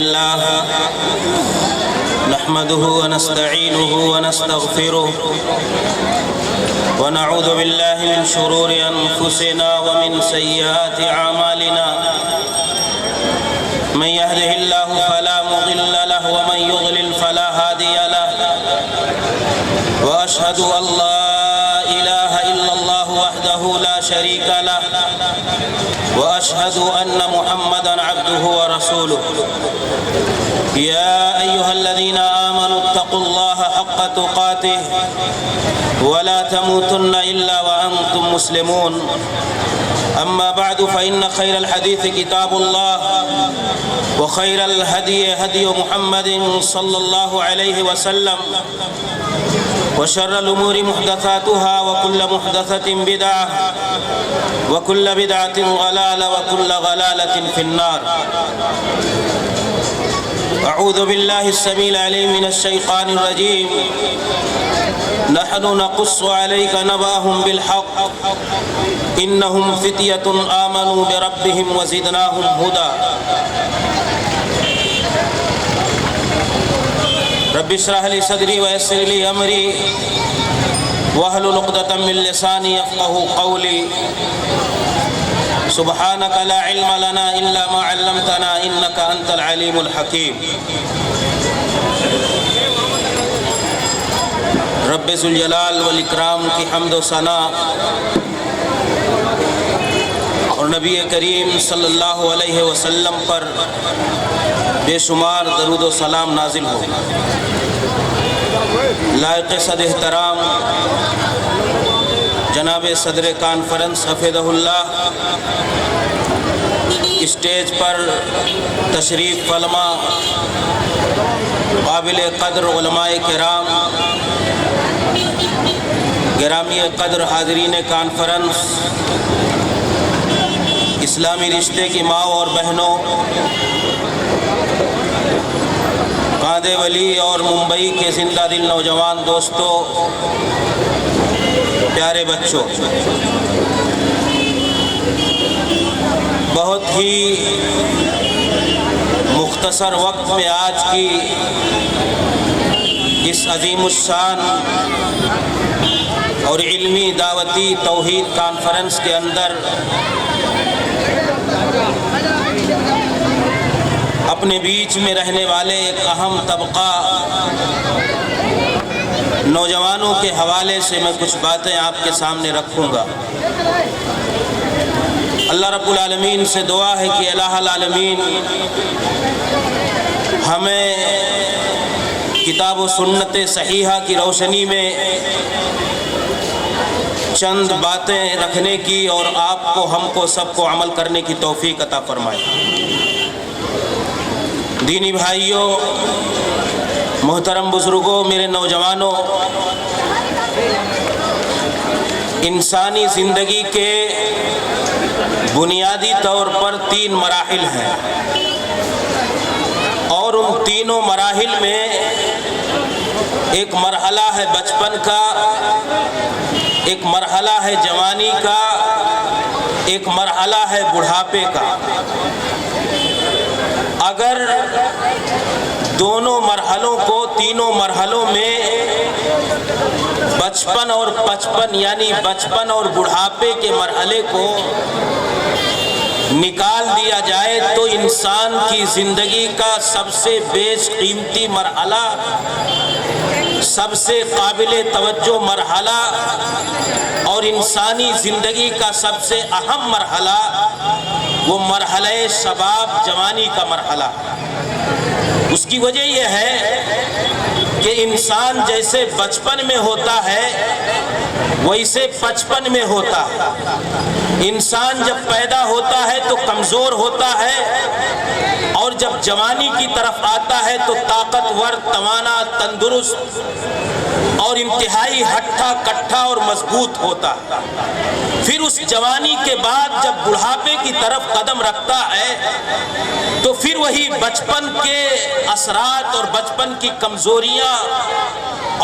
الله نحمده ونستعينه ونستغفره ونعوذ بالله من شرور أنفسنا ومن سيئات أعمالنا من يهده الله فلا مضل له ومن يضلل فلا هادي له وأشهد أن لا إله إلا الله وحده لا شريك له وأشهد أن محمدًا عبده ورسوله يا أيها الذين آمنوا اتقوا الله حق تقاته ولا تموتن إلا وأنتم مسلمون أما بعد فإن خير الحديث كتاب الله وخير الهدي هدي محمد صلى الله عليه وسلم وشر الأمور محدثاتها وكل محدثة بدعة وكل بدعة ضلالة وكل ضلالة في النار. أعوذ بالله السميع العليم من الشيطان الرجيم. نحن نقص عليك نبأهم بالحق إنهم فتية آمنوا بربهم وزدناهم هدى. رب اشرح لي صدري ويسر لي أمري واحلل عقدة من لساني يفقهوا قولي. سبحانك لا علم لنا إلا ما علمتنا إنك أنت العليم الحكيم. رب ذوالجلال والاکرام کی حمد و ثنا اور نبی کریم صلی اللہ علیہ وسلم پر بے شمار درود و سلام نازل ہو. لائق صد احترام جناب صدر کانفرنس حفظہ اللہ، اسٹیج پر تشریف فرما قابل قدر علماء کرام، گرامی قدر حاضرین کانفرنس، اسلامی رشتے کی ماں اور بہنوں، قادے ولی اور ممبئی کے زندہ دل نوجوان دوستوں، پیارے بچوں، بہت ہی مختصر وقت میں آج کی اس عظیم الشان اور علمی دعوتی توحید کانفرنس کے اندر اپنے بیچ میں رہنے والے ایک اہم طبقہ نوجوانوں کے حوالے سے میں کچھ باتیں آپ کے سامنے رکھوں گا. اللہ رب العالمین سے دعا ہے کہ الہ العالمین ہمیں کتاب و سنت صحیحہ کی روشنی میں چند باتیں رکھنے کی اور آپ کو، ہم کو، سب کو عمل کرنے کی توفیق عطا فرمائے. دینی بھائیوں، محترم بزرگوں، میرے نوجوانوں، انسانی زندگی کے بنیادی طور پر 3 مراحل ہیں، اور ان تینوں مراحل میں ایک مرحلہ ہے بچپن کا، ایک مرحلہ ہے جوانی کا، ایک مرحلہ ہے بڑھاپے کا. اگر دونوں مرحلوں کو، تینوں مرحلوں میں بچپن اور پچپن یعنی بچپن اور بڑھاپے کے مرحلے کو نکال دیا جائے تو انسان کی زندگی کا سب سے بیش قیمتی مرحلہ، سب سے قابل توجہ مرحلہ اور انسانی زندگی کا سب سے اہم مرحلہ وہ مرحلہ شباب، جوانی کا مرحلہ. اس کی وجہ یہ ہے کہ انسان جیسے بچپن میں ہوتا ہے ویسے 55 میں ہوتا ہے. انسان جب پیدا ہوتا ہے تو کمزور ہوتا ہے، اور جب جوانی کی طرف آتا ہے تو طاقتور، توانا، تندرست اور انتہائی ہٹھا کٹھا اور مضبوط ہوتا ہے. پھر اس جوانی کے بعد جب بڑھاپے کی طرف قدم رکھتا ہے تو پھر وہی بچپن کے اثرات اور بچپن کی کمزوریاں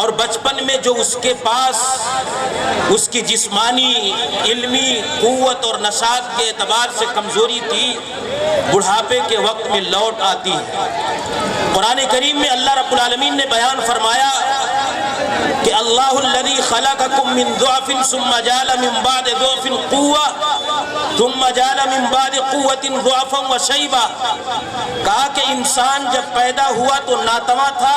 اور بچپن میں جو اس کے پاس اس کی جسمانی، علمی قوت اور نشاط کے اعتبار سے کمزوری تھی، بڑھاپے کے وقت میں لوٹ آتی ہے۔ قرآن کریم میں اللہ رب العالمین نے بیان فرمایا کہ اللہ الذی خلقکم من ضعف ثم جعل من بعد ضعف قوة ثم جعل من بعد قوة ضعفا وشیبا، کہا کہ انسان جب پیدا ہوا تو ناتواں تھا،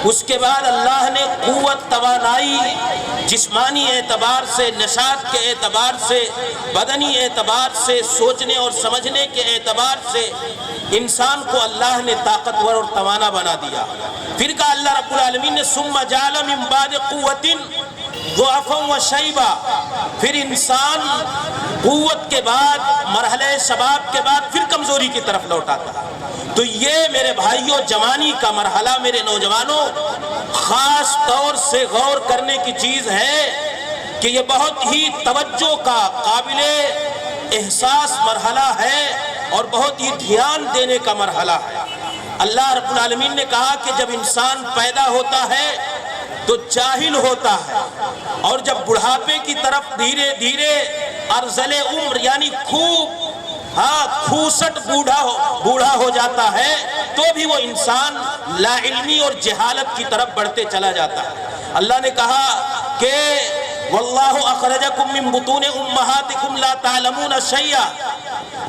اس کے بعد اللہ نے قوت، توانائی، جسمانی اعتبار سے، نشاط کے اعتبار سے، بدنی اعتبار سے، سوچنے اور سمجھنے کے اعتبار سے انسان کو اللہ نے طاقتور اور توانا بنا دیا۔ پھر کہا اللہ رب العالمین نے ثم جعل من بعد قوت ضعفا وشیبا، پھر انسان قوت کے بعد، مرحلہ شباب کے بعد پھر کمزوری کی طرف لوٹاتا۔ تو یہ میرے بھائیوں جوانی کا مرحلہ، میرے نوجوانوں، خاص طور سے غور کرنے کی چیز ہے کہ یہ بہت ہی توجہ کا قابل احساس مرحلہ ہے اور بہت ہی دھیان دینے کا مرحلہ ہے۔ اللہ رب العالمین نے کہا کہ جب انسان پیدا ہوتا ہے تو جاہل ہوتا ہے، اور جب بڑھاپے کی طرف دھیرے دھیرے ارذل عمر یعنی کھوسٹ بوڑھا ہو جاتا ہے، تو بھی وہ انسان لا علمی اور جہالت کی طرف بڑھتے چلا جاتا ہے۔ اللہ نے کہا کہ واللہ اخرجکم من بطون امہاتکم لا تعلمون شیئا،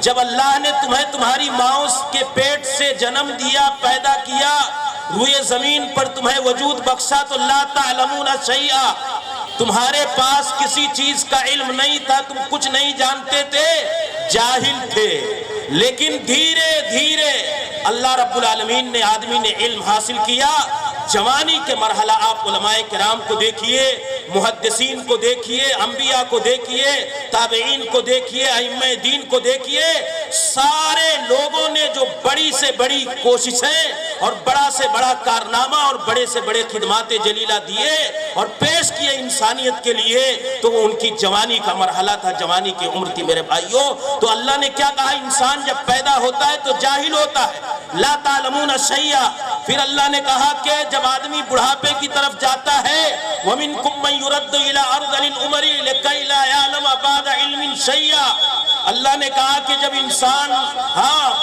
جب اللہ نے تمہیں تمہاری ماؤں کے پیٹ سے جنم دیا، پیدا کیا، روئے زمین پر تمہیں وجود بخشا، تو لا تعلمون شیئا، تمہارے پاس کسی چیز کا علم نہیں تھا، تم کچھ نہیں جانتے تھے، جاہل تھے۔ لیکن دھیرے دھیرے اللہ رب العالمین نے، آدمی نے علم حاصل کیا۔ جوانی کے مرحلہ آپ علماء کرام کو دیکھیے، محدثین کو دیکھیے، انبیاء کو دیکھیے، تابعین کو دیکھیے، ائمہ دین کو دیکھیے، سارے لوگوں نے جو بڑی سے بڑی کوششیں اور بڑا سے بڑا کارنامہ اور بڑے سے بڑے خدمات جلیلہ دیے اور پیش کیے انسانیت کے لیے، تو وہ ان کی جوانی کا مرحلہ تھا، جوانی کی عمر تھی میرے بھائیوں۔ تو اللہ نے کیا کہا؟ انسان جب پیدا ہوتا ہے تو جاہل ہوتا ہے، لا تعلمون شیئا۔ پھر اللہ نے کہا کہ جب آدمی بڑھاپے کی طرف جاتا ہے وَمِنْكُمْ مَنْ يُرَدُّ إِلَىٰ أَرْذَلِ الْعُمَرِ لِكَيْ لَا يَعْلَمَ بَعْدَ عِلْمٍ شَيْئًا، اللہ نے کہا کہ جب انسان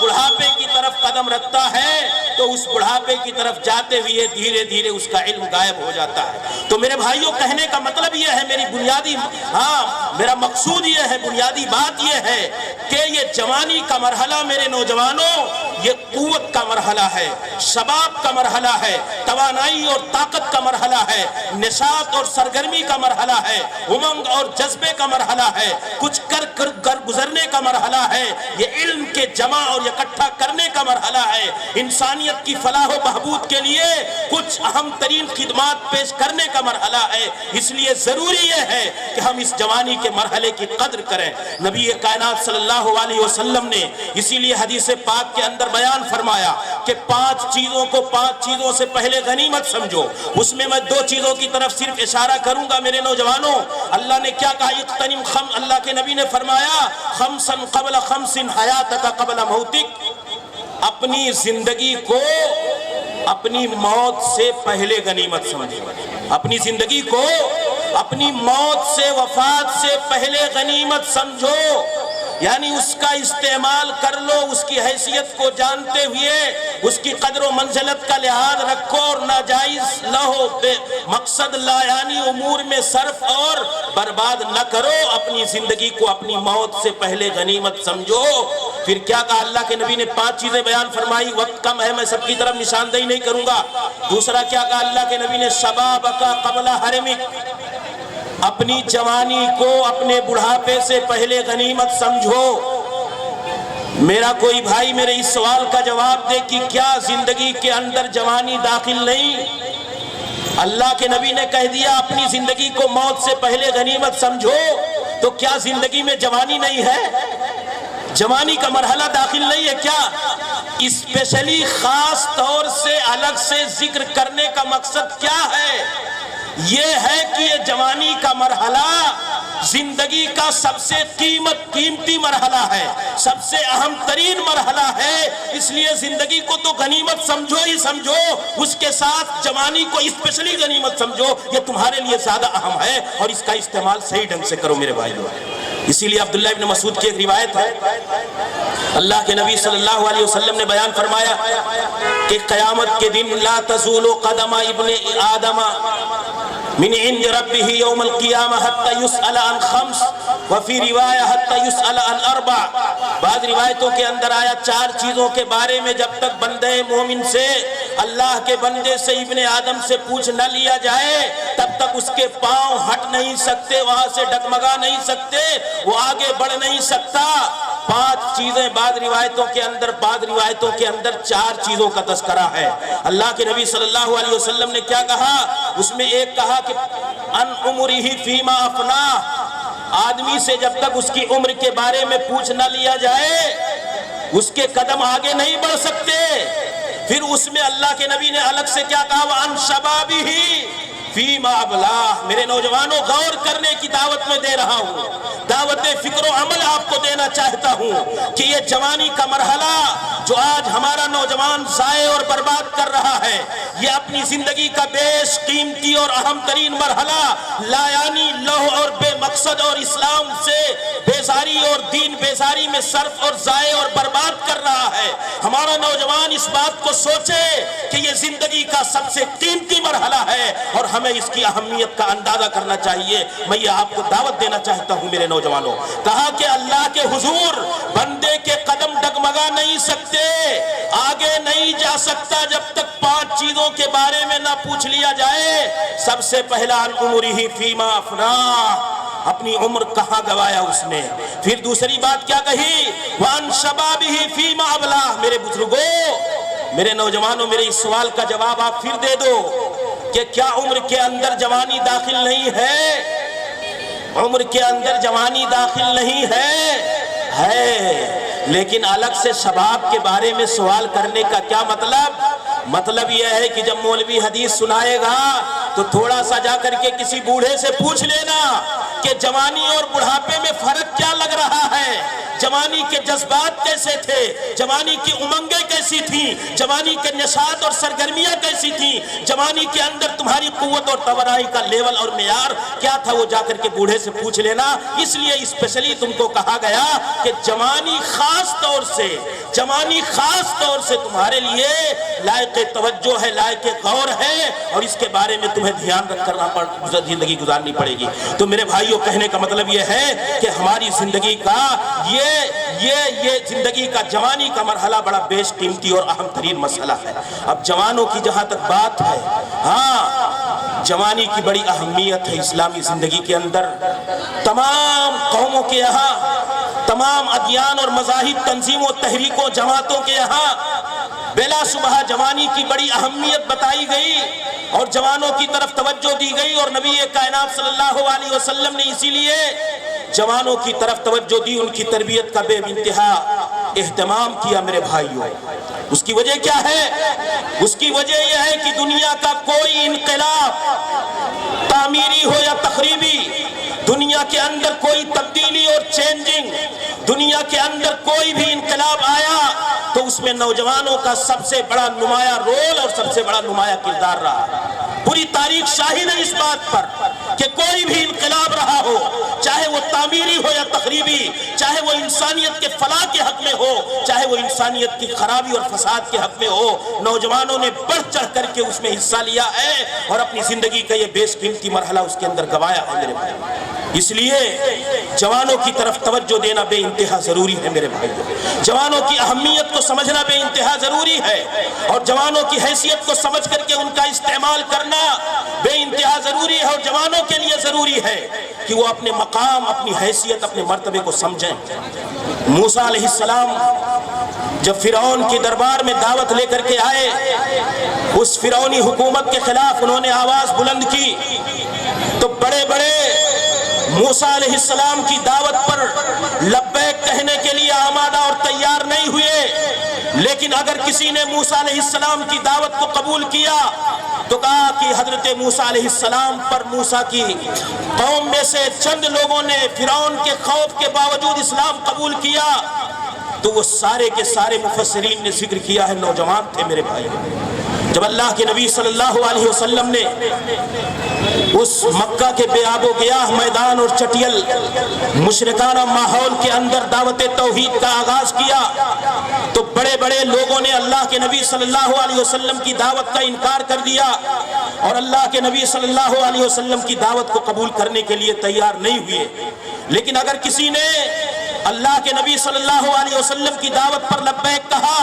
بڑھاپے کی طرف قدم رکھتا ہے تو اس بڑھاپے کی طرف جاتے ہوئے دھیرے دھیرے اس کا علم غائب ہو جاتا ہے۔ تو میرے بھائیوں کہنے کا مطلب یہ ہے، میری بنیادی میرا مقصود یہ ہے، بنیادی بات یہ ہے کہ یہ جوانی کا مرحلہ میرے نوجوانوں، یہ قوت کا مرحلہ ہے، شباب کا مرحلہ ہے، توانائی اور طاقت کا مرحلہ ہے، نشاط اور سرگرمی کا مرحلہ ہے، امنگ اور جذبے کا مرحلہ ہے، کچھ کر گزرنے کا مرحلہ ہے، یہ علم کے جمع اور اکٹھا کرنے کا مرحلہ ہے، انسانیت کی فلاح و بہبود کے لیے کچھ اہم ترین خدمات پیش کرنے کا مرحلہ ہے۔ اس لیے ضروری یہ ہے کہ ہم اس جوانی کے مرحلے کی قدر کریں۔ نبی کائنات صلی اللہ علیہ وسلم نے اسی لیے حدیث پاک کے اندر بیان فرمایا کہ 5 چیزوں سے پہلے غنیمت سمجھو۔ اس میں 2 چیزوں کی طرف صرف اشارہ کروں گا میرے نوجوانوں۔ اللہ نے کیا کہا؟ اقتنم اللہ کے نبی نے فرمایا خمسن قبل خمسن حیاتک قبل موتک، اپنی زندگی کو اپنی موت سے پہلے غنیمت سمجھو، اپنی زندگی کو اپنی موت سے، وفات سے پہلے غنیمت سمجھو، یعنی اس کا استعمال کر لو، اس کی حیثیت کو جانتے ہوئے اس کی قدر و منزلت کا لحاظ رکھو اور ناجائز لہو بے مقصد لا یعنی امور میں صرف اور برباد نہ کرو، اپنی زندگی کو اپنی موت سے پہلے غنیمت سمجھو۔ پھر کیا کہا؟ اللہ کے نبی نے 5 چیزیں بیان فرمائی، وقت کم ہے میں سب کی طرف نشاندہی نہیں کروں گا۔ دوسرا کیا کہا اللہ کے نبی نے؟ شبابک قبل حرمک، اپنی جوانی کو اپنے بڑھاپے سے پہلے غنیمت سمجھو۔ میرا کوئی بھائی میرے اس سوال کا جواب دے کہ کیا زندگی کے اندر جوانی داخل نہیں؟ اللہ کے نبی نے کہہ دیا اپنی زندگی کو موت سے پہلے غنیمت سمجھو، تو کیا زندگی میں جوانی نہیں ہے؟ جوانی کا مرحلہ داخل نہیں ہے کیا؟ اسپیشلی خاص طور سے الگ سے ذکر کرنے کا مقصد کیا ہے؟ یہ ہے کہ یہ جوانی کا مرحلہ زندگی کا سب سے قیمتی مرحلہ ہے، سب سے اہم ترین مرحلہ ہے۔ اس لیے زندگی کو تو غنیمت سمجھو ہی سمجھو، اس کے ساتھ جوانی کو اسپیشلی غنیمت سمجھو، یہ تمہارے لیے زیادہ اہم ہے، اور اس کا استعمال صحیح ڈھنگ سے کرو میرے بھائیو۔ اسی لیے عبداللہ ابن مسعود کی ایک روایت ہے، اللہ کے نبی صلی اللہ علیہ وسلم نے بیان فرمایا کہ قیامت کے دن لا تزول قدم ابن آدم من عند ربه يوم القیامہ حتی یسأل عن خمس وفی روایہ حتی یسأل عن اربع. بعض روایتوں کے اندر آیا 4 چیزوں کے بارے میں جب تک بندے مومن سے، اللہ کے بندے سے، ابن آدم سے پوچھ نہ لیا جائے تب تک اس کے پاؤں ہٹ نہیں سکتے، وہاں سے ڈگمگا نہیں سکتے، وہ آگے بڑھ نہیں سکتا. 5 چیزیں بعض روایتوں کے اندر 4 چیزوں کا تذکرہ ہے. اللہ کے نبی صلی اللہ علیہ وسلم نے کیا کہا؟ اس میں ایک کہا کہ ان عمرہ فیما افناہ، آدمی سے جب تک اس کی عمر کے بارے میں پوچھ نہ لیا جائے اس کے قدم آگے نہیں بڑھ سکتے. پھر اس میں اللہ کے نبی نے الگ سے کیا کہا؟ وَعَنْ شَبَابِهِ فِيمَا أَبْلَاهُ. میرے نوجوانوں غور کرنے کی دعوت میں دے رہا ہوں، دعوت فکر و عمل آپ کو دینا چاہتا ہوں کہ یہ جوانی کا مرحلہ جو آج ہمارا نوجوان ضائع اور برباد کر رہا ہے، یہ اپنی زندگی کا بیش قیمتی اور اہم ترین مرحلہ لایانی، لوح اور بے مقصد اور اسلام سے بیزاری اور دین بیزاری میں صرف اور ضائع اور برباد کر رہا ہے. ہمارا نوجوان اس بات کو سوچے کہ یہ زندگی کا سب سے قیمتی مرحلہ ہے اور ہمیں اس کی اہمیت کا اندازہ کرنا چاہیے. میں یہ آپ کو دعوت دینا چاہتا ہوں میرے نوجوانوں. کہا کہ اللہ کے حضور بندے کے قدم ڈگمگا نہیں سکتے، آگے نہیں جا سکتا جب تک 5 چیزوں کے بارے میں نہ پوچھ لیا جائے. سب سے پہلا عن عمرہ فیما افناہ، اپنی عمر کہاں گوایا اس نے. پھر دوسری بات کیا کہی؟ وَعَنْ شَبَابِهِ فِيمَا أَبْلَاهُ. میرے بزرگوں، میرے نوجوانوں، میرے اس سوال کا جواب آپ پھر دے دو کہ کیا عمر کے اندر جوانی داخل نہیں ہے؟ عمر کے اندر جوانی داخل نہیں ہے، لیکن الگ سے شباب کے بارے میں سوال کرنے کا کیا مطلب یہ ہے کہ جب مولوی حدیث سنائے گا تو تھوڑا سا جا کر کے کسی بوڑھے سے پوچھ لینا کہ جوانی اور بڑھاپے میں فرق کیا لگ رہا ہے، جوانی کے جذبات کیسے تھے، جوانی کی امنگیں کیسی تھیں، جوانی کے نشاط اور سرگرمیاں کیسی تھیں، جوانی کے اندر تمہاری قوت اور توانائی کا لیول اور معیار کیا تھا، وہ جا کر کے بوڑھے سے پوچھ لینا. اس لیے اسپیشلی تم کو کہا گیا کہ جوانی خاص طور سے تمہارے لیے لائق توجہ ہے، لائق غور ہے، اور اس کے بارے میں تمہیں دھیان رکھ کر زندگی گزارنی پڑے گی. تو میرے بھائیوں، کہنے کا مطلب یہ ہے کہ ہماری زندگی کا یہ زندگی کا جوانی کا مرحلہ بڑا بیش قیمتی اور اہم ترین مسئلہ ہے. اب جوانوں کی جہاں تک بات ہے، ہاں، جوانی کی بڑی اہمیت ہے اسلامی زندگی کے اندر. تمام قوموں کے یہاں، تمام ادیان اور مذاہب، تنظیموں، تحریکوں، جماعتوں کے یہاں بلا شبہ جوانی کی بڑی اہمیت بتائی گئی اور جوانوں کی طرف توجہ دی گئی، اور نبی کائنات صلی اللہ علیہ وسلم نے اسی لیے جوانوں کی طرف توجہ دی، ان کی تربیت کا بے انتہا اہتمام کیا. میرے بھائیوں، اس کی وجہ کیا ہے؟ اس کی وجہ یہ ہے کہ دنیا کا کوئی انقلاب تعمیری ہو یا تخریبی، دنیا کے اندر کوئی تبدیلی اور چینجنگ، دنیا کے اندر کوئی بھی انقلاب آیا تو اس میں نوجوانوں کا سب سے بڑا نمایاں رول اور سب سے بڑا نمایاں کردار رہا. پوری تاریخ شاہد ہے اس بات پر کہ کوئی بھی انقلاب رہا ہو، چاہے وہ تعمیری ہو یا تخریبی، چاہے وہ انسانیت کے فلاح کے حق میں ہو، چاہے وہ انسانیت کی خرابی اور فساد کے حق میں ہو، نوجوانوں نے بڑھ چڑھ کر کے اس میں حصہ لیا ہے اور اپنی زندگی کا یہ بیش قیمتی مرحلہ اس کے اندر گوایا ہے. میرے بھائی، اس لیے جوانوں کی طرف توجہ دینا بے انتہا ضروری ہے. میرے بھائی، جوانوں کی اہمیت کو سمجھنا بے انتہا ضروری ہے، اور جوانوں کی حیثیت کو سمجھ کر کے ان کا استعمال کرنا بے انتہا ضروری ہے. اور جوانوں کے لیے ضروری ہے کہ وہ اپنے مقام، اپنی حیثیت، اپنے مرتبے کو سمجھیں. موسیٰ علیہ السلام جب فرعون کی دربار میں دعوت لے کر کے آئے، اس فرعونی حکومت کے خلاف انہوں نے آواز بلند کی تو بڑے بڑے موسیٰ علیہ السلام کی دعوت پر لبیک کہنے کے لیے آمادہ اور تیار نہیں ہوئے. لیکن اگر کسی نے موسیٰ علیہ السلام کی دعوت کو قبول کیا تو کہا کہ حضرت موسیٰ علیہ السلام پر موسیٰ کی قوم میں سے چند لوگوں نے فرعون کے خوف کے باوجود اسلام قبول کیا. تو وہ سارے کے سارے مفسرین نے ذکر کیا ہے نوجوان تھے. میرے بھائی، جب اللہ کے نبی صلی اللہ علیہ وسلم نے اس مکہ کے بے آب و گیاہ میدان اور چٹیل مشرکانہ ماحول کے اندر دعوت توحید کا آغاز کیا تو بڑے بڑے لوگوں نے اللہ کے نبی صلی اللہ علیہ وسلم کی دعوت کا انکار کر دیا اور اللہ کے نبی صلی اللہ علیہ وسلم کی دعوت کو قبول کرنے کے لیے تیار نہیں ہوئے. لیکن اگر کسی نے اللہ کے نبی صلی اللہ علیہ وسلم کی دعوت پر لبیک کہا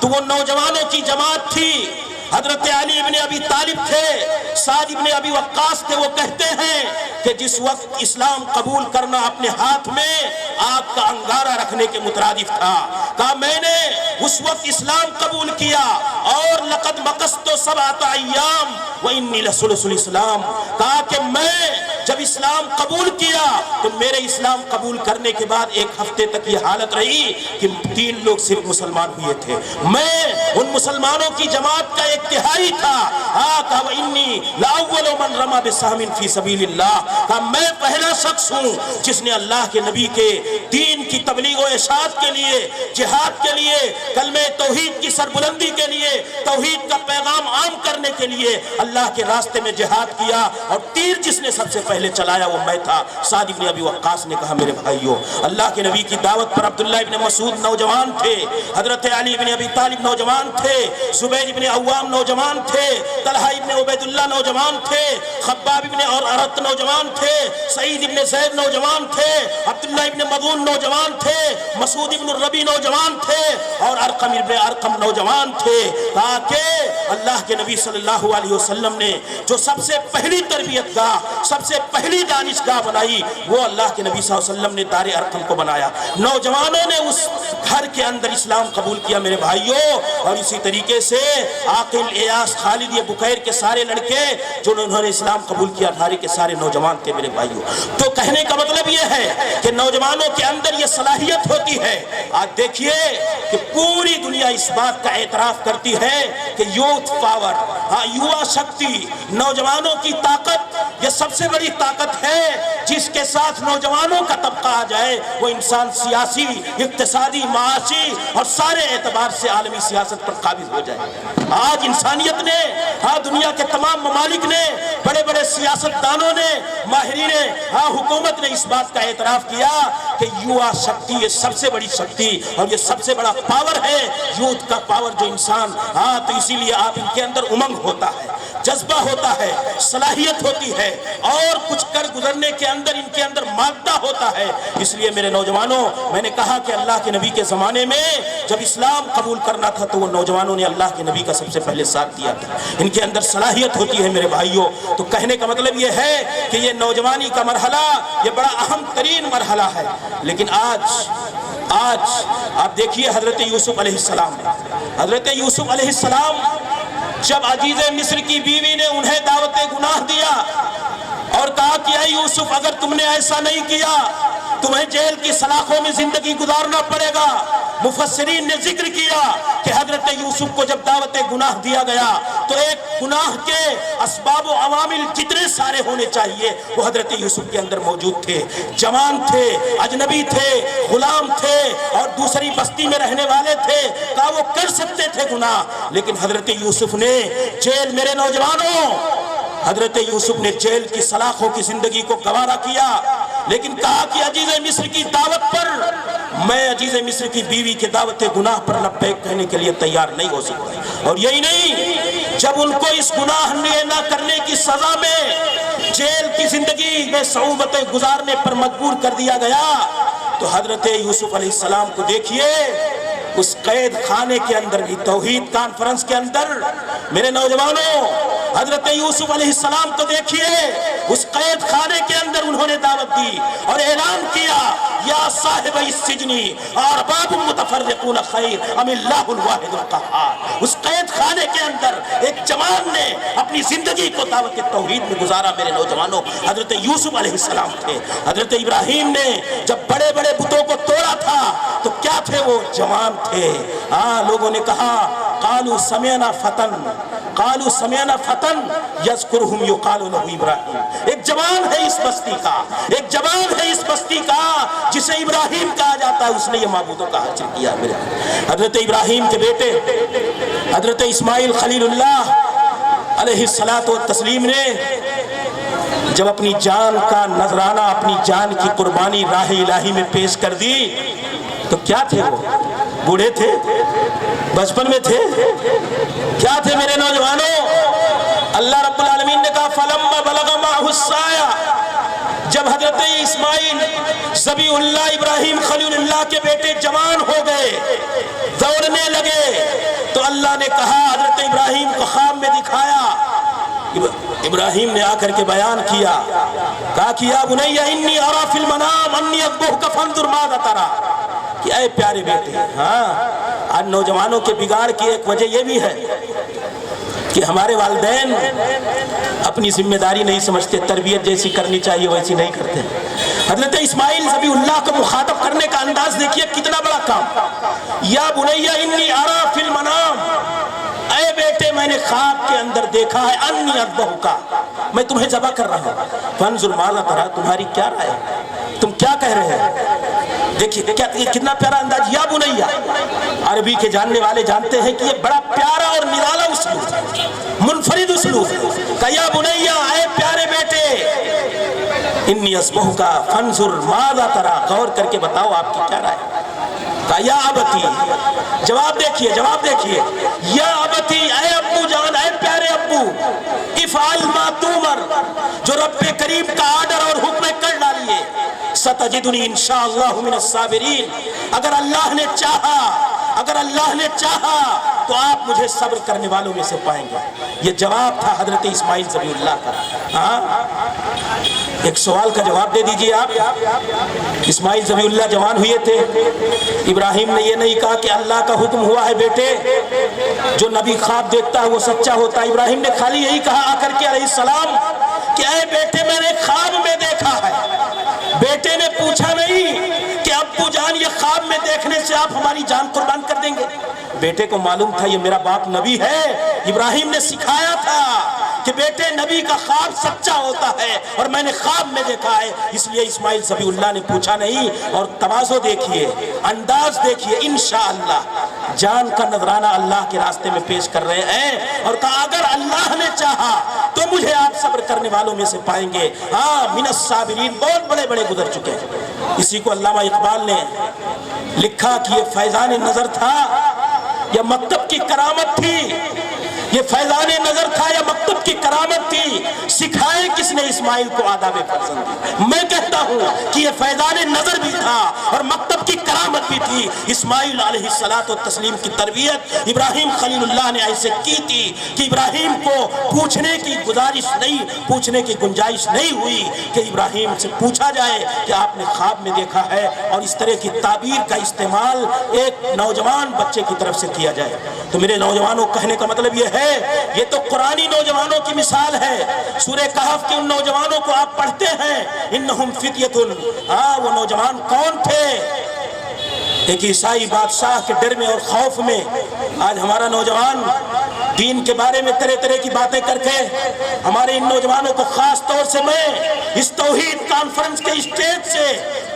تو وہ نوجوانوں کی جماعت تھی. حضرت علی ابن ابی طالب تھے, سعد ابن ابی وقاص تھے. وہ کہتے ہیں کہ جس وقت اسلام قبول کرنا اپنے ہاتھ میں آگ کا انگارہ رکھنے کے مترادف تھا, کہا میں نے اس وقت اسلام قبول کیا اور لقد مکثت 7 ایام وانی لثلث الاسلام, کہا کہ میں جب اسلام قبول کیا تو میرے اسلام قبول کرنے کے بعد 1 ہفتے تک یہ حالت رہی کہ 3 لوگ صرف مسلمان ہوئے تھے. میں ان مسلمانوں کی جماعت کا 1 تہائی تھا. کہا وانی لاول من رمى بسهم فی سبیل اللہ, کہا میں پہلا شخص ہوں جس نے اللہ کے نبی کے دین کی تبلیغ و اشاعت کے لیے, جہاد کے لیے, کلمہ توحید کی سربلندی کے لیے, توحید کا پیغام عام کرنے کے لیے اللہ کے راستے میں جہاد کیا. اور تیر جس نے سب سے پہلے چلایا وہ میں تھا. سعد ابن ابی وقاص نے کہا میرے بھائیوں, اللہ کے نبی کی دعوت پر عبداللہ ابن مسعود نوجوان تھے, حضرت علی ابن ابی طالب نوجوان تھے, زبیر ابن عوام نوجوان تھے, طلحہ ابن عبید اللہ نوجوان تھے, خباب ابن اور ارت نوجوان تھے, سعید ابن زید نوجوان تھے, عبداللہ ابن مغون نوجوان تھے, مسعود ابن الربی نوجوان تھے اور ارقم ابن ارقم نوجوان تھے. تاکہ اللہ کے نبی صلی اللہ علیہ وسلم نے جو سب سے پہلی تربیت گاہ, سب سے پہلی دانشگاہ بنائی وہ اللہ کے نبی صلی اللہ علیہ وسلم نے دار ارقم کو بنایا. نوجوانوں نے اس گھر کے اندر اسلام قبول کیا میرے بھائیوں. اور اسی طریقے سے عاقل, ایاس, خالد, یہ بکیر کے سارے لڑکے جو انہوں نے اسلام قبول کیا سارے کے سارے نوجوان تھے میرے بھائیوں. تو کہنے کا مطلب یہ ہے کہ نوجوانوں کے اندر یہ صلاحیت ہوتی ہے. آج دیکھیے کہ پوری دنیا اس بات کا اعتراف کرتی ہے کہ یوتھ پاور, یووا شکتی, نوجوانوں کی طاقت, یہ سب سے بڑی طاقت ہے. جس کے ساتھ نوجوانوں کا طبقہ آ جائے وہ انسان سیاسی, اقتصادی, معاشی اور سارے اعتبار سے عالمی سیاست پر قابض ہو جائے. آج انسانیت نے, دنیا کے تمام ممالک نے, بڑے بڑے سیاستدانوں نے, ماہرین, حکومت نے اس بات کا اعتراف کیا کہ یووا شکتی یہ سب سے بڑی شکتی اور یہ سب سے بڑا پاور ہے, یوتھ کا پاور جو انسان. تو اسی لیے آپ ان کے اندر امنگ ہوتا ہے, جذبہ ہوتا ہے, صلاحیت ہوتی ہے اور کچھ کر گزرنے کے اندر ان کے اندر مادہ ہوتا ہے. اس لیے میرے نوجوانوں, میں نے کہا کہ اللہ کے نبی کے زمانے میں جب اسلام قبول کرنا تھا تو وہ نوجوانوں نے اللہ کے نبی کا سب سے پہلے ساتھ دیا تھا. ان کے اندر صلاحیت ہوتی ہے میرے بھائیوں. تو کہنے کا مطلب یہ ہے کہ یہ نوجوانی کا مرحلہ یہ بڑا اہم ترین مرحلہ ہے. لیکن آج آپ دیکھیے حضرت یوسف علیہ السلام, حضرت یوسف علیہ السلام جب عزیز مصر کی بیوی نے انہیں دعوت گناہ دیا اور کہا کہ اے یوسف اگر تم نے ایسا نہیں کیا تمہیں جیل کی سلاخوں میں زندگی گزارنا پڑے گا. مفسرین نے ذکر کیا کہ حضرت یوسف کو جب دعوت گناہ دیا گیا تو ایک گناہ کے اسباب و عوامل جتنے سارے ہونے چاہیے وہ حضرت یوسف کے اندر موجود تھے. جوان تھے, اجنبی تھے, غلام تھے اور دوسری بستی میں رہنے والے تھے, کہا وہ کر سکتے تھے گناہ. لیکن حضرت یوسف نے جیل, میرے نوجوانوں, حضرت یوسف نے جیل کی سلاخوں کی زندگی کو گوارا کیا. لیکن کہا کہ عزیز مصر کی دعوت پر میں عزیز مصر کی بیوی کے دعوت گناہ پر لبیک کہنے کے لیے تیار نہیں ہو سکتا. اور یہی نہیں, جب ان کو اس گناہ نہ کرنے کی سزا میں جیل کی زندگی میں صعوبتیں گزارنے پر مجبور کر دیا گیا تو حضرت یوسف علیہ السلام کو دیکھیے اس قید خانے کے اندر بھی, توحید کانفرنس کے اندر میرے نوجوانوں, حضرت یوسف علیہ السلام کو دیکھیے اس قید خانے کے اندر انہوں نے دعوت دی اور اعلان کیا یا صاحب السجن ارباب متفرقون خیر ام اللہ الواحد القہار. اس قید خانے کے اندر ایک جوان نے اپنی زندگی کو دعوت توحید میں گزارا میرے نوجوانوں. حضرت یوسف علیہ السلام تھے. حضرت ابراہیم نے جب بڑے بڑے بتوں کو توڑا تھا تو کیا تھے وہ, جوان تھے. لوگوں نے کہا قالوا سمعنا فتى یذکرہم یقال له ابراہیم. ایک جوان ہے اس بستی کا, ایک جوان ہے اس بستی کا جسے ابراہیم کہا جاتا ہے, اس نے یہ معبودوں کا حاصل کیا. میرے حضرت ابراہیم کے بیٹے حضرت اسماعیل خلیل اللہ علیہ الصلاۃ والتسلیم نے جب اپنی جان کا نذرانہ، اپنی جان کی قربانی راہ الہی میں پیش کر دی تو کیا تھے وہ؟ بوڑھے تھے؟ بچپن میں تھے؟ کیا تھے میرے نوجوانوں؟ اللہ رب العالمین نے کہا فَلَمَّا بَلَغَ مَعَهُ السَّعْيَ، جب حضرت اسماعیل ذبیح اللہ ابراہیم خلیل اللہ کے بیٹے جوان ہو گئے، دوڑنے لگے، تو اللہ نے کہا حضرت ابراہیم کو خواب میں دکھایا۔ ابراہیم نے آ کر کے بیان کیا، کہا کہ یا بنی انی ارا فی المنام انی اذبحک فانظر ماذا تری، کہ اے پیارے بیٹے، ہاں آج نوجوانوں کے بگاڑ کی ایک وجہ یہ بھی ہے کہ ہمارے والدین اپنی ذمہ داری نہیں سمجھتے، تربیت جیسی کرنی چاہیے ویسی نہیں کرتے۔ حضرت اسماعیل ذبیح اللہ کو مخاطب کرنے کا انداز دیکھیے کتنا بڑا کام۔ یا بنی انی ارا فی المنام، اے بیٹے میں نے خواب کے اندر دیکھا ہے، انی اذبحک، میں تمہیں ذبح کر رہا ہوں، فانظر ماذا تری، تمہاری کیا رائے ہے، تم کیا کہہ رہے ہیں؟ دیکھیے کتنا پیارا انداز۔ یا بنیا، عربی کے جاننے والے جانتے ہیں کہ یہ بڑا پیارا اور نرالا اسلوب، منفرد اسلوب کہ یا بنیا، اے پیارے بیٹے، انی اذبحک فانظر ماذا تری، غور کر کے بتاؤ آپ کی کیا رائے ہے۔ کہا یا ابتی، جواب دیکھیے، جواب دیکھیے، یا ابتی، اے ابو جان، اے پیارے ابو، افعل ما تؤمر، جو رب کریم کا آرڈر اور حکم کر ڈالیے، ستجدنی انشاءاللہ من الصابرین، اگر اللہ نے چاہا، اگر اللہ نے چاہا تو آپ مجھے صبر کرنے والوں میں سے پائیں گے۔ یہ جواب تھا حضرت اسماعیل ذبیح اللہ کا۔ ہاں ایک سوال کا جواب دے دیجئے آپ۔ اسماعیل ذبیح اللہ جوان ہوئے تھے، ابراہیم نے یہ نہیں کہا کہ اللہ کا حکم ہوا ہے بیٹے، جو نبی خواب دیکھتا ہے وہ سچا ہوتا ہے۔ ابراہیم نے خالی یہی کہا آ کر کے علیہ السلام کہ اے بیٹے میں نے خواب میں دیکھا ہے۔ بیٹے نے پوچھا نہیں کہ ابو جان یہ خواب میں دیکھنے سے آپ ہماری جان قربان کر دیں گے۔ بیٹے کو معلوم تھا یہ میرا باپ نبی ہے، ابراہیم نے سکھایا تھا کہ بیٹے نبی کا خواب سچا ہوتا ہے اور میں نے خواب میں دیکھا ہے، اس لیے اسماعیل ذبیح اللہ نے پوچھا نہیں۔ اور تواضع دیکھیے، انداز دیکھیے، انشاءاللہ جان کا نذرانہ اللہ کے راستے میں پیش کر رہے ہیں، اور کہا اگر اللہ نے چاہا تو مجھے آپ صبر کرنے والوں میں سے پائیں گے۔ ہاں من الصابرین بہت بڑے بڑے گزر چکے ہیں۔ اسی کو علامہ اقبال نے لکھا کہ یہ فیضان نظر تھا یا مکتب کی کرامت تھی، یہ فیضان نظر تھا یا مکتب کی کرامت تھی، سکھائے کس نے اسماعیل کو آداب فرزند۔ میں کہتا ہوں کہ یہ فیضان نظر بھی تھا اور مکتب کی کرامت بھی تھی۔ اسماعیل علیہ الصلاۃ والتسلیم کی تربیت ابراہیم خلیل اللہ نے ایسے کی تھی کہ ابراہیم کو پوچھنے کی گزارش نہیں، پوچھنے کی گنجائش نہیں ہوئی کہ ابراہیم سے پوچھا جائے کہ آپ نے خواب میں دیکھا ہے، اور اس طرح کی تعبیر کا استعمال ایک نوجوان بچے کی طرف سے کیا جائے۔ تو میرے نوجوانوں، کہنے کا مطلب یہ ہے، یہ تو قرآنی نوجوانوں کی مثال ہے۔ سورہ کہف کے ان نوجوانوں کو آپ پڑھتے ہیں، انہم فتیۃ، ہاں وہ نوجوان کون تھے؟ ایک عیسائی بادشاہ کے ڈر میں اور خوف میں آج ہمارا نوجوان دین کے بارے میں طرح طرح کی باتیں کر کے ہمارے ان نوجوانوں کو خاص طور سے میں اس توحید کانفرنس کے اسٹیج سے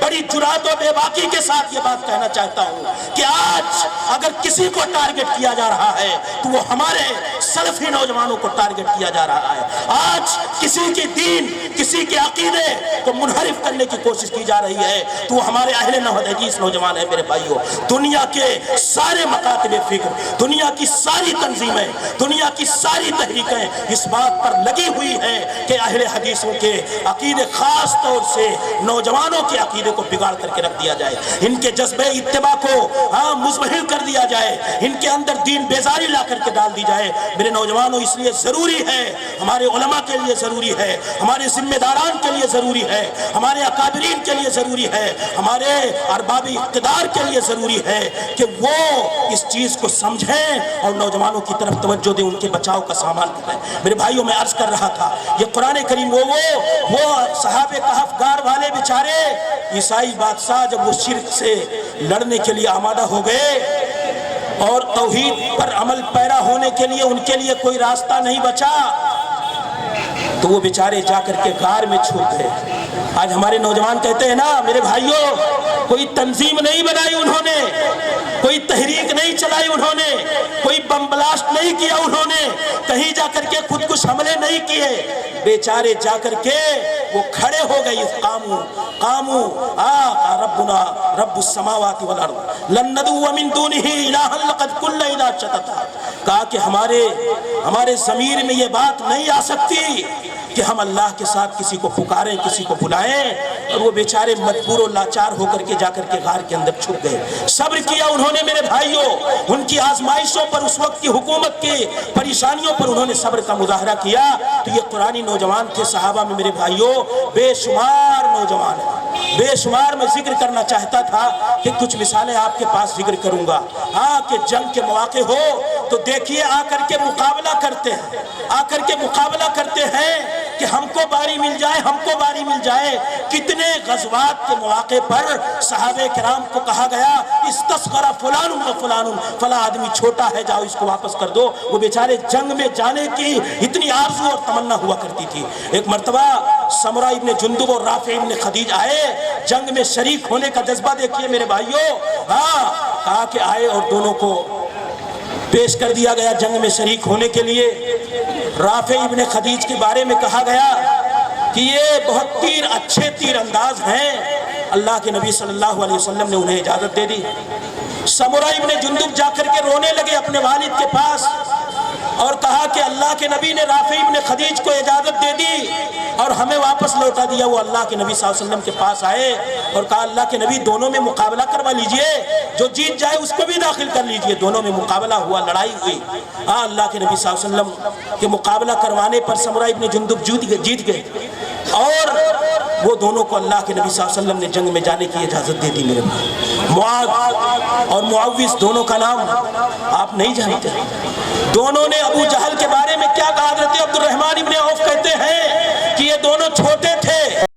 بڑی جرات و بے باکی کے ساتھ یہ بات کہنا چاہتا ہوں کہ آج اگر کسی کو ٹارگٹ کیا جا رہا ہے تو وہ ہمارے سلفی نوجوانوں کو ٹارگٹ کیا جا رہا ہے۔ آج کسی کی دین، کسی کے عقیدے کو منحرف کرنے کی کوشش کی جا رہی ہے تو وہ ہمارے اہل نہج حدیث نوجوان ہیں۔ میرے بھائیوں، دنیا کے سارے مکاتب فکر، دنیا کی ساری تنظیمیں، دنیا کی ساری تحریکیں اس بات پر لگی ہوئی ہیں کہ اہل حدیثوں کے عقیدے، خاص طور سے نوجوانوں کے عقیدے کو بگاڑ کر کے رکھ دیا جائے، ان کے جذبے اتباع کو مزمحل کر دیا جائے، ان کے اندر دین بیزاری لا کر کے ڈال دی جائے۔ میرے نوجوانوں، اس لیے ضروری ہے، ہمارے علماء کے لیے ضروری ہے، ہمارے ذمہ داران کے لیے ضروری ہے، ہمارے اکابرین کے لیے ضروری ہے، ہمارے ارباب اقتدار کے لیے ضروری ہے کہ وہ اس چیز کو سمجھیں اور نوجوانوں کی طرف توجہ دیں، ان کے بچاؤ کا سامان کریں۔ میرے بھائیوں، میں عرض کر رہا تھا، یہ قرآن کریم وہ صحابہ کہف گار والے بیچارے عیسائی بادشاہ جب وہ شرک سے لڑنے کے لیے آمادہ ہو گئے اور توحید پر عمل پیرا ہونے کے لیے ان کے لیے کوئی راستہ نہیں بچا تو وہ بیچارے جا کر کے غار میں چھپ گئے۔ آج ہمارے نوجوان کہتے ہیں نا میرے بھائیوں، کوئی تنظیم نہیں بنائی انہوں نے، کوئی تحریک نہیں چلائی انہوں نے، کوئی بم بلاسٹ نہیں کیا انہوں نے، کہیں جا کر کے خود کش حملے نہیں کیے، بیچارے جا کر کے وہ کھڑے ہو گئے، قاموا ربنا رب السماوات والارض لن ندعو من دونہ الہا لقد قلنا اذا شططا، کہا کہ ہمارے ضمیر میں یہ بات نہیں آ سکتی کہ ہم اللہ کے ساتھ کسی کو پکاریں، کسی کو بلائیں، اور وہ بیچارے مجبور و لاچار ہو کر کے جا کر کے غار کے اندر چھپ گئے۔ صبر کیا انہوں نے میرے بھائیوں، ان کی آزمائشوں پر، اس وقت کی حکومت کی پریشانیوں پر انہوں نے صبر کا مظاہرہ کیا۔ تو یہ قرآنی نوجوان تھے صحابہ میں میرے بھائیوں، بے شمار نوجوان ہیں، بے شمار میں ذکر کرنا چاہتا تھا کہ کچھ مثالیں آپ کے پاس ذکر کروں گا۔ کہ جنگ کے مواقع ہو تو دیکھیے آ کر کے مقابلہ کرتے ہیں کہ ہم کو باری مل جائے، ہم کو باری مل جائے۔ کتنے غزوات کے مواقع پر صحابہ کرام کو کہا گیا استسخر فلان و فلان، فلاں آدمی چھوٹا ہے، جاؤ اس کو واپس کر دو۔ وہ بیچارے جنگ میں جانے کی اتنی آرزو اور تمنا ہوا کرتی تھی۔ ایک مرتبہ سمرہ ابن جندب اور رافع ابن خدیج آئے، جنگ میں شریک ہونے کا جذبہ دیکھیے میرے بھائیوں۔ کہا کہ آئے اور دونوں کو پیش کر دیا گیا جنگ میں شریک ہونے کے لیے۔ رافع ابن خدیج کے بارے میں کہا گیا کہ یہ بہت اچھے تیر انداز ہیں، اللہ کے نبی صلی اللہ علیہ وسلم نے انہیں اجازت دے دی۔ سمرہ ابن جندب جا کر کے رونے لگے اپنے والد کے پاس اور کہا کہ اللہ کے نبی نے رافع ابن خدیج کو اجازت دے دی اور ہمیں واپس لوٹا دیا۔ وہ اللہ کے نبی صلی اللہ علیہ وسلم کے پاس آئے اور کہا اللہ کے نبی دونوں میں مقابلہ کروا لیجئے، جو جیت جائے اس کو بھی داخل کر لیجئے۔ دونوں میں مقابلہ ہوا، لڑائی ہوئی۔ اللہ کے نبی صلی اللہ علیہ وسلم کے مقابلہ کروانے پر سمرہ ابن جندب جیت گئے اور وہ دونوں کو اللہ کے نبی صلی اللہ علیہ وسلم نے جنگ میں جانے کی اجازت دے دی۔ میرے بھائی معاذ اور معوذ دونوں کا نام آپ نہیں جانتے۔ دونوں نے ابو جہل کے بارے میں کیا کہا؟ حضرت عبد الرحمن ابن عوف کہتے ہیں کہ یہ دونوں چھوٹے تھے۔